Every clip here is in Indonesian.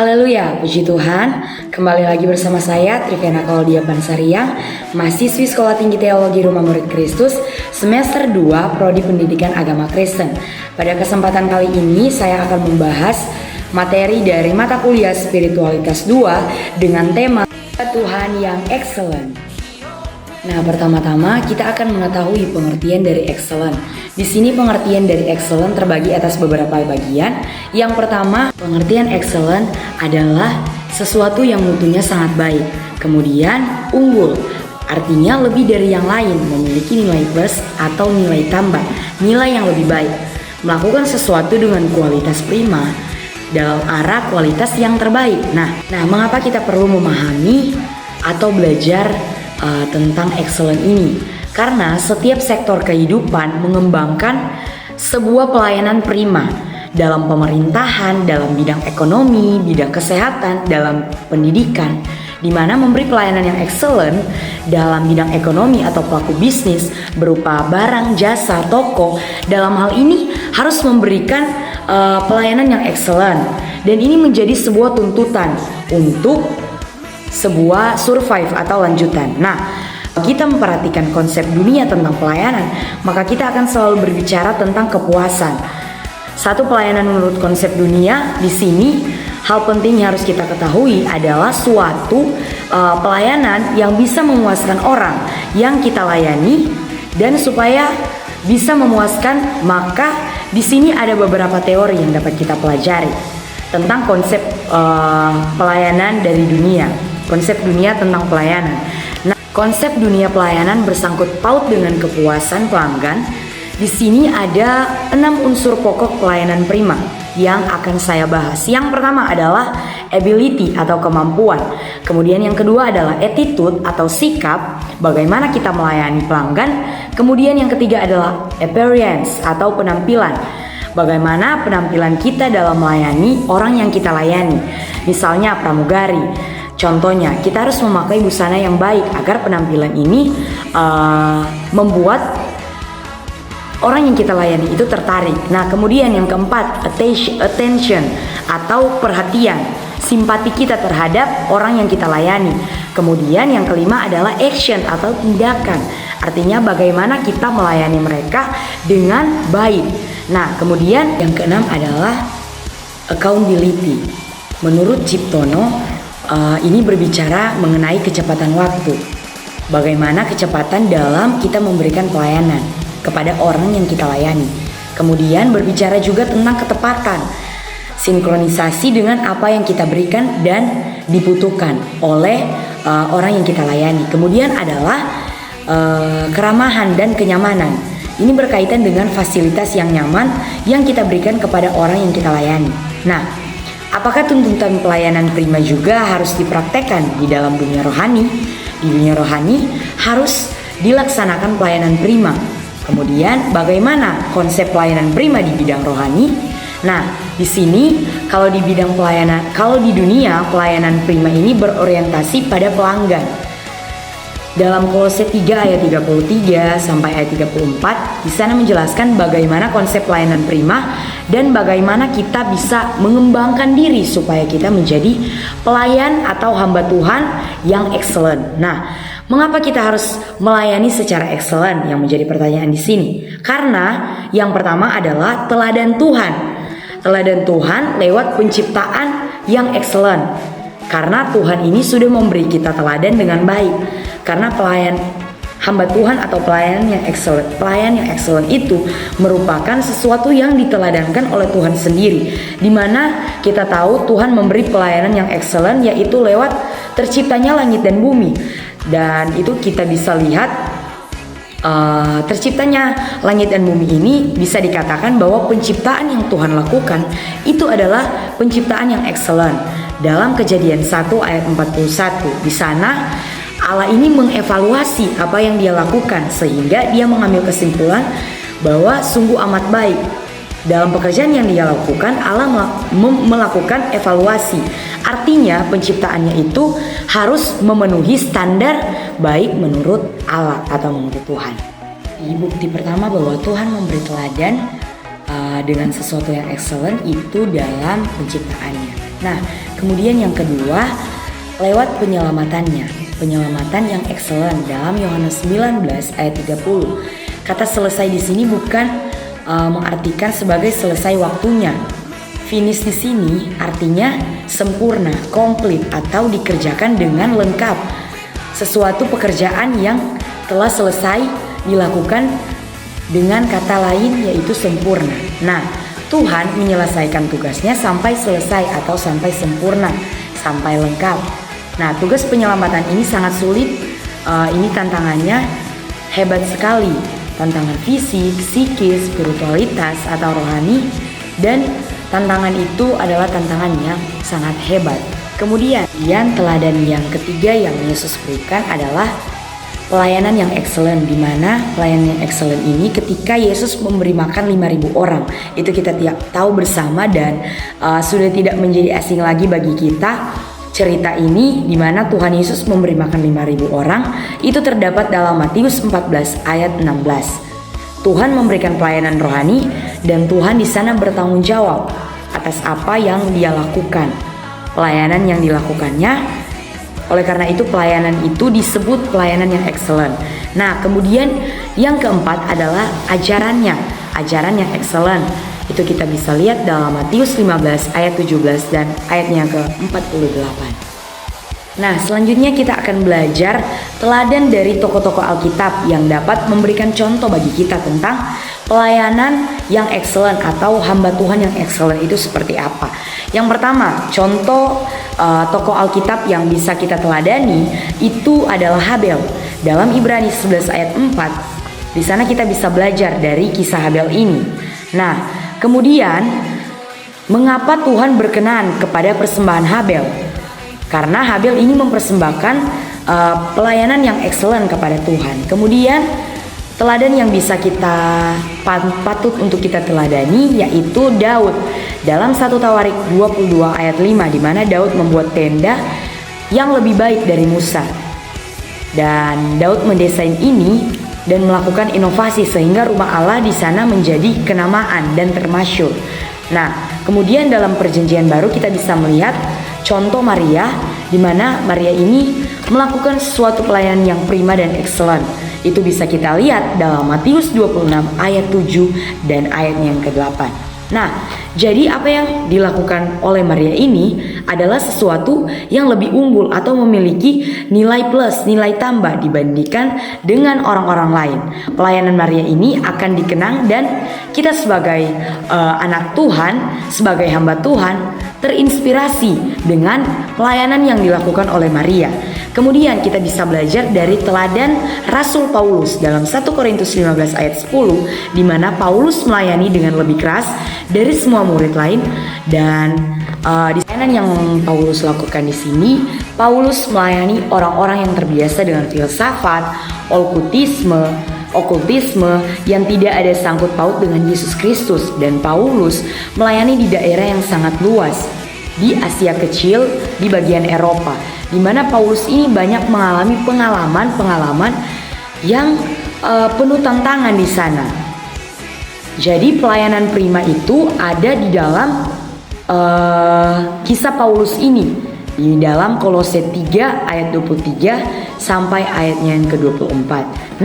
Haleluya, puji Tuhan. Kembali lagi bersama saya Trivena Kaudia Bansariang, mahasiswi Sekolah Tinggi Teologi Rumah Murid Kristus semester 2 Prodi Pendidikan Agama Kristen. Pada kesempatan kali ini saya akan membahas materi dari mata kuliah Spiritualitas 2 dengan tema Tuhan yang excellent. Nah, pertama-tama kita akan mengetahui pengertian dari excellent. Di sini pengertian dari excellent terbagi atas beberapa bagian. Yang pertama, pengertian excellent adalah sesuatu yang mutunya sangat baik. Kemudian, unggul, artinya lebih dari yang lain, memiliki nilai plus atau nilai tambah, nilai yang lebih baik. Melakukan sesuatu dengan kualitas prima dalam arah kualitas yang terbaik. Nah, mengapa kita perlu memahami atau belajar tentang excellent ini? Karena setiap sektor kehidupan mengembangkan sebuah pelayanan prima dalam pemerintahan, dalam bidang ekonomi, bidang kesehatan, dalam pendidikan, di mana memberi pelayanan yang excellent dalam bidang ekonomi atau pelaku bisnis berupa barang, jasa, toko. Dalam hal ini harus memberikan pelayanan yang excellent, dan ini menjadi sebuah tuntutan untuk sebuah survive atau lanjutan. Nah, kita memperhatikan konsep dunia tentang pelayanan, maka kita akan selalu berbicara tentang kepuasan. Satu pelayanan menurut konsep dunia di sini, hal penting yang harus kita ketahui adalah suatu pelayanan yang bisa memuaskan orang yang kita layani, dan supaya bisa memuaskan, maka di sini ada beberapa teori yang dapat kita pelajari tentang konsep pelayanan dari dunia. Konsep dunia tentang pelayanan. Nah, konsep dunia pelayanan bersangkut paut dengan kepuasan pelanggan. Di sini ada 6 unsur pokok pelayanan prima yang akan saya bahas. Yang pertama adalah ability atau kemampuan. Kemudian yang kedua adalah attitude atau sikap, bagaimana kita melayani pelanggan. Kemudian yang ketiga adalah appearance atau penampilan, bagaimana penampilan kita dalam melayani orang yang kita layani. Misalnya pramugari. Contohnya, kita harus memakai busana yang baik agar penampilan ini membuat orang yang kita layani itu tertarik. Nah, kemudian yang keempat, attention atau perhatian, simpati kita terhadap orang yang kita layani. Kemudian yang kelima adalah action atau tindakan, artinya bagaimana kita melayani mereka dengan baik. Nah, kemudian yang keenam adalah accountability. Menurut Ciptono, ini berbicara mengenai kecepatan waktu. Bagaimana kecepatan dalam kita memberikan pelayanan kepada orang yang kita layani. Kemudian berbicara juga tentang ketepatan, sinkronisasi dengan apa yang kita berikan dan dibutuhkan oleh orang yang kita layani. Kemudian adalah keramahan dan kenyamanan. Ini berkaitan dengan fasilitas yang nyaman yang kita berikan kepada orang yang kita layani. Nah, apakah tuntutan pelayanan prima juga harus dipraktekkan di dalam dunia rohani? Di dunia rohani harus dilaksanakan pelayanan prima. Kemudian bagaimana konsep pelayanan prima di bidang rohani? Nah, di sini kalau di bidang pelayanan, kalau di dunia pelayanan prima ini berorientasi pada pelanggan. Dalam Kolose 3 ayat 33 sampai ayat 34, di sana menjelaskan bagaimana konsep pelayanan prima dan bagaimana kita bisa mengembangkan diri supaya kita menjadi pelayan atau hamba Tuhan yang excellent. Nah, mengapa kita harus melayani secara excellent? Yang menjadi pertanyaan di sini. Karena yang pertama adalah teladan Tuhan. Teladan Tuhan lewat penciptaan yang excellent. Karena Tuhan ini sudah memberi kita teladan dengan baik. Karena pelayan hamba Tuhan atau pelayan yang excellent itu merupakan sesuatu yang diteladankan oleh Tuhan sendiri, di mana kita tahu Tuhan memberi pelayanan yang excellent yaitu lewat terciptanya langit dan bumi. Dan itu kita bisa lihat terciptanya langit dan bumi ini bisa dikatakan bahwa penciptaan yang Tuhan lakukan itu adalah penciptaan yang excellent. Dalam Kejadian 1 ayat 41, di sana Allah ini mengevaluasi apa yang dia lakukan sehingga dia mengambil kesimpulan bahwa sungguh amat baik. Dalam pekerjaan yang dia lakukan, Allah melakukan evaluasi. Artinya penciptaannya itu harus memenuhi standar baik menurut Allah atau menurut Tuhan. Bukti pertama bahwa Tuhan memberi teladan dengan sesuatu yang excellent itu dalam penciptaannya. Nah, kemudian yang kedua, lewat penyelamatannya. Penyelamatan yang excellent dalam Yohanes 19 ayat 30. Kata selesai di sini bukan mengartikan sebagai selesai waktunya. Finish di sini artinya sempurna, komplit atau dikerjakan dengan lengkap. Sesuatu pekerjaan yang telah selesai dilakukan dengan kata lain yaitu sempurna. Nah, Tuhan menyelesaikan tugasnya sampai selesai atau sampai sempurna, sampai lengkap. Nah, tugas penyelamatan ini sangat sulit. Ini tantangannya hebat sekali. Tantangan fisik, psikis, spiritualitas atau rohani, dan tantangan itu adalah tantangan yang sangat hebat. Kemudian teladan yang ketiga yang Yesus berikan adalah pelayanan yang excellent, di mana pelayanan yang excellent ini ketika Yesus memberi makan 5.000 orang. Itu kita tahu bersama dan sudah tidak menjadi asing lagi bagi kita. Cerita ini di mana Tuhan Yesus memberi makan 5.000 orang itu terdapat dalam Matius 14 ayat 16. Tuhan memberikan pelayanan rohani dan Tuhan di sana bertanggung jawab atas apa yang Dia lakukan. Pelayanan yang dilakukannya, oleh karena itu pelayanan itu disebut pelayanan yang excellent. Nah, kemudian yang keempat adalah ajarannya, ajaran yang excellent. Itu kita bisa lihat dalam Matius 15 ayat 17 dan ayatnya ke-48. Nah, selanjutnya kita akan belajar teladan dari tokoh-tokoh Alkitab yang dapat memberikan contoh bagi kita tentang pelayanan yang excellent atau hamba Tuhan yang excellent itu seperti apa. Yang pertama, contoh tokoh Alkitab yang bisa kita teladani itu adalah Habel. Dalam Ibrani 11 ayat 4, di sana kita bisa belajar dari kisah Habel ini. Nah, kemudian mengapa Tuhan berkenan kepada persembahan Habel? Karena Habel ini mempersembahkan pelayanan yang excellent kepada Tuhan. Kemudian teladan yang bisa kita patut untuk kita teladani yaitu Daud. Dalam 1 Tawarik 22 ayat 5, di mana Daud membuat tenda yang lebih baik dari Musa. Dan Daud mendesain ini dan melakukan inovasi sehingga rumah Allah di sana menjadi kenamaan dan termasyhur. Nah, kemudian dalam Perjanjian Baru kita bisa melihat contoh Maria, di mana Maria ini melakukan suatu pelayanan yang prima dan excellent. Itu bisa kita lihat dalam Matius 26 ayat 7 dan ayat yang ke-8. Nah, jadi apa yang dilakukan oleh Maria ini adalah sesuatu yang lebih unggul atau memiliki nilai plus, nilai tambah dibandingkan dengan orang-orang lain. Pelayanan Maria ini akan dikenang dan kita sebagai anak Tuhan, sebagai hamba Tuhan, terinspirasi dengan pelayanan yang dilakukan oleh Maria. Kemudian kita bisa belajar dari teladan Rasul Paulus dalam 1 Korintus 15 ayat 10, di mana Paulus melayani dengan lebih keras dari semua murid lain. Dan di sana yang Paulus lakukan di sini, Paulus melayani orang-orang yang terbiasa dengan filsafat, okultisme yang tidak ada sangkut paut dengan Yesus Kristus. Dan Paulus melayani di daerah yang sangat luas di Asia Kecil, di bagian Eropa, di mana Paulus ini banyak mengalami pengalaman yang penuh tantangan di sana. Jadi pelayanan prima itu ada di dalam kisah Paulus ini, di dalam Kolose 3 ayat 23 sampai ayatnya yang ke-24.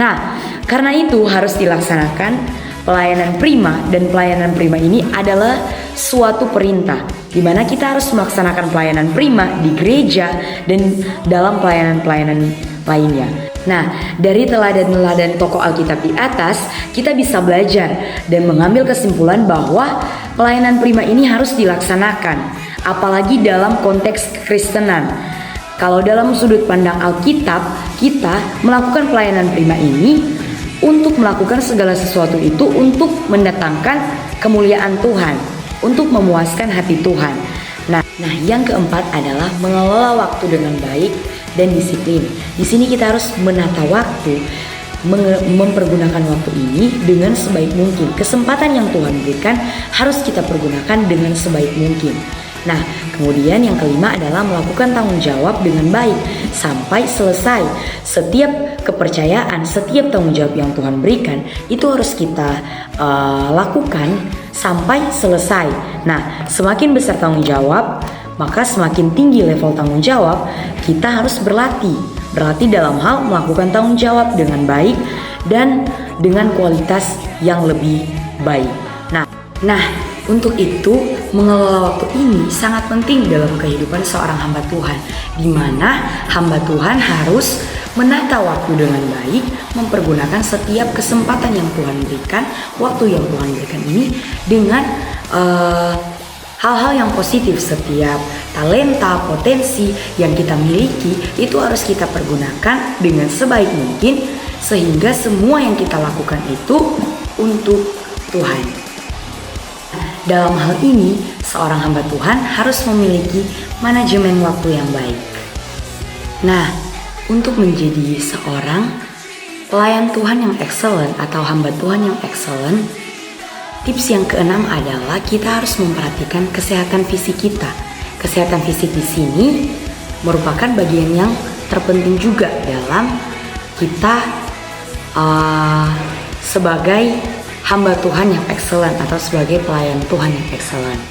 Nah, karena itu harus dilaksanakan pelayanan prima, dan pelayanan prima ini adalah suatu perintah di mana kita harus melaksanakan pelayanan prima di gereja dan dalam pelayanan-pelayanan lainnya. Nah, dari teladan-teladan tokoh Alkitab di atas, kita bisa belajar dan mengambil kesimpulan bahwa pelayanan prima ini harus dilaksanakan, apalagi dalam konteks kekristenan. Kalau dalam sudut pandang Alkitab, kita melakukan pelayanan prima ini untuk melakukan segala sesuatu itu untuk mendatangkan kemuliaan Tuhan, untuk memuaskan hati Tuhan. Nah, yang keempat adalah mengelola waktu dengan baik dan disiplin. Di sini kita harus menata waktu, mempergunakan waktu ini dengan sebaik mungkin. Kesempatan yang Tuhan berikan harus kita pergunakan dengan sebaik mungkin. Nah, kemudian yang kelima adalah melakukan tanggung jawab dengan baik sampai selesai. Setiap kepercayaan, setiap tanggung jawab yang Tuhan berikan itu harus kita lakukan sampai selesai. Nah, semakin besar tanggung jawab, maka semakin tinggi level tanggung jawab, kita harus berlatih dalam hal melakukan tanggung jawab dengan baik dan dengan kualitas yang lebih baik. Nah, untuk itu mengelola waktu ini sangat penting dalam kehidupan seorang hamba Tuhan, di mana hamba Tuhan harus menata waktu dengan baik, mempergunakan setiap kesempatan yang Tuhan berikan, waktu yang Tuhan berikan ini dengan hal-hal yang positif. Setiap talenta, potensi yang kita miliki itu harus kita pergunakan dengan sebaik mungkin, sehingga semua yang kita lakukan itu untuk Tuhan. Dalam hal ini, seorang hamba Tuhan harus memiliki manajemen waktu yang baik. Nah, untuk menjadi seorang pelayan Tuhan yang excellent atau hamba Tuhan yang excellent, tips yang keenam adalah kita harus memperhatikan kesehatan fisik kita. Kesehatan fisik di sini merupakan bagian yang terpenting juga dalam kita sebagai hamba Tuhan yang excellent atau sebagai pelayan Tuhan yang excellent.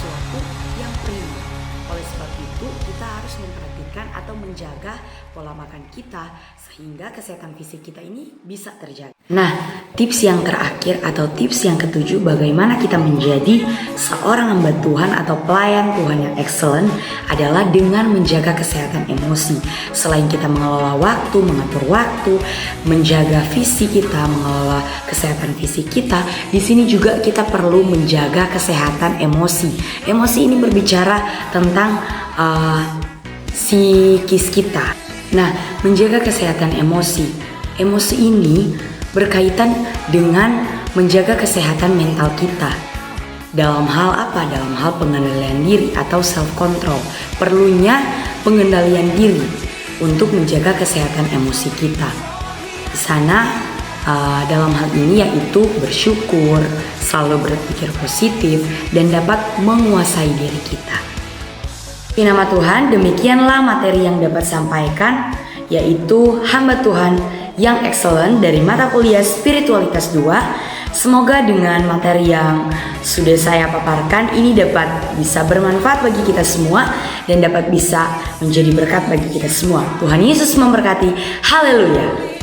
Sesuatu yang prima. Oleh sebab itu kita harus memperhatikan atau menjaga pola makan kita sehingga kesehatan fisik kita ini bisa terjaga. Nah, tips yang terakhir atau tips yang ketujuh bagaimana kita menjadi seorang hamba Tuhan atau pelayan Tuhan yang excellent adalah dengan menjaga kesehatan emosi. Selain kita mengelola waktu, mengatur waktu, menjaga fisik kita, mengelola kesehatan fisik kita, di sini juga kita perlu menjaga kesehatan emosi. Emosi ini berbicara tentang psikis kita. Nah, menjaga kesehatan emosi. Emosi ini berkaitan dengan menjaga kesehatan mental kita. Dalam hal apa? Dalam hal pengendalian diri atau self control. Perlunya pengendalian diri untuk menjaga kesehatan emosi kita. Di sana dalam hal ini yaitu bersyukur, selalu berpikir positif, dan dapat menguasai diri kita. Di nama Tuhan, demikianlah materi yang dapat sampaikan, yaitu hamba Tuhan yang excellent dari mata kuliah Spiritualitas 2. Semoga dengan materi yang sudah saya paparkan ini dapat bisa bermanfaat bagi kita semua dan dapat bisa menjadi berkat bagi kita semua. Tuhan Yesus memberkati. Haleluya.